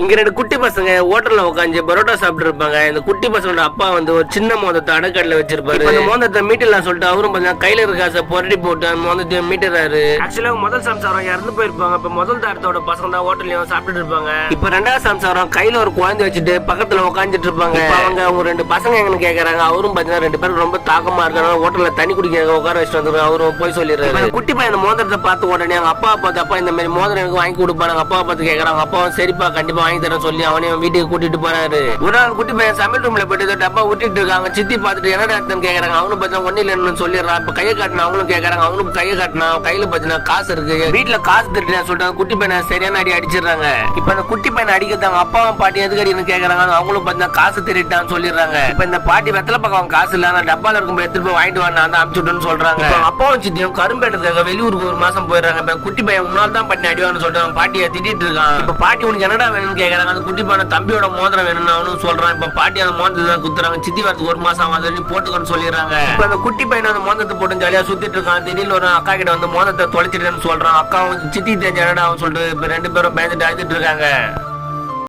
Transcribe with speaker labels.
Speaker 1: இங்க 2 குட்டி பசங்க ஹோட்டல்ல உட்காந்து பரோட்டா சாப்பிட்டு இருப்பாங்க. இந்த குட்டி பசங்களோட அப்பா வந்து ஒரு சின்ன மோதிரத்தை அடக்கடல வச்சிருப்பாரு. அந்த மோதிரத்தை மீட்டலாம் சொல்லிட்டு அவரும் பாத்தீங்கன்னா கையில இருக்க காசை புரட்டி போட்டு அந்த மோதிரத்தை மீட்டறாரு. ஆக்சுவலா முதல் சம்சாரம் இறந்து போயிருப்பாங்க. இப்ப முதல் தாரத்தோட பசங்க தான் ஹோட்டல்ல சாப்பிட்டு இருப்பாங்க. இப்ப 2வது சம்சாரம் கையில ஒரு குழந்தை வச்சுட்டு பக்கத்துல உட்காந்துட்டு இருப்பாங்க. அவங்க 2 பசங்க எங்கன்னு கேக்குறாங்க. அவரும் பாத்தீங்கன்னா 2 பேரும் ரொம்ப தாக்கமா இருக்காங்க. ஹோட்டல்ல தண்ணி குடிக்க உட்கார வச்சுட்டு வந்து அவரும் போய் சொல்லிடுறாரு. குட்டி பையன் மோதிரத்தை பார்த்து உடனே அவங்க அப்பா பார்த்து அப்பா இந்த மாதிரி மோதிரம் எனக்கு வாங்கி கொடுப்பாங்க. அப்பா பார்த்து கேக்குறாங்க. அப்பா சரிப்பா கண்டிப்பா வாங்கி தரேன் சொல்லி அவனையும் வீட்டுக்கு கூட்டிட்டு போறாரு. ஒரு நாள் குட்டி பையன் சமையல் ரூம்ல போயிட்டு டப்பா ஊட்டிட்டு இருக்காங்க. சித்தி பார்த்துட்டு என்னடா எடுத்துன்னு கேக்குறாங்க. அவனும் பார்த்தா ஒண்ணு இல்லைன்னு சொல்லிடுறான். இப்ப கையை காட்டினா அவங்களும் கேக்குறாங்க. அவனுக்கு கையை காட்டினா கையில பாத்தீங்கன்னா காசு இருக்கு. வீட்டுல காசு திருட்டு சொல்லிட்டு குட்டி பையனை சரியான அடி அடிச்சிடறாங்க. இப்ப அந்த குட்டி பையனை அடிக்கிறதாங்க அப்பாவும் பாட்டி எதுக்கு அடின்னு கேக்குறாங்க. அவங்களும் பாத்தீங்கன்னா காசு திருட்டான்னு சொல்லிடுறாங்க. இப்ப இந்த பாட்டி வெத்தலை பக்கம் காசு இல்ல அந்த டப்பால இருக்கும் எடுத்துட்டு போய் வாங்கிட்டு வாங்க அந்த அனுப்பிச்சுட்டுன்னு சொல்றாங்க. அப்பாவும் சித்தியும் கரும்பேட்டுக்காக வெளியூருக்கு ஒரு மாசம் போயிடுறாங்க. குட்டி பையன் முன்னாள் தான் பண்ணி அடிவான்னு சொல்லிட்டு பாட்டியை திட்டிட்டு இருக்கான். இப்ப பாட்டி உனக்கு என்னடா வேணும்னு கேக்குறாங்க. அந்த குட்டி பையன் தம்பியோட மோதிரம் வேணும்னு அவனும் சொல்றான். இப்ப பாட்டி அந்த மோதிரத்தை குத்துறாங்க. சித்தி வரதுக்கு ஒரு மாசம் ஆகுது போட்டுக்கன்னு சொல்லிடுறாங்க. இப்ப அந்த குட்டி பையன் அந்த மோதிரத்தை போட்டு ஜாலியா சுத்திட்டு இருக்கான். திடீர்னு ஒரு அக்கா கிட்ட வந்து மோதிரத்தை தொலைச்சிட்டேன்னு சொல்றான். அக்காவும் சித்தி தெரிஞ்ச அவன் சொல்லிட்டு இப்ப 2 பேரும் பயந்துட்டு அழுதுட்டு இருக்காங்க.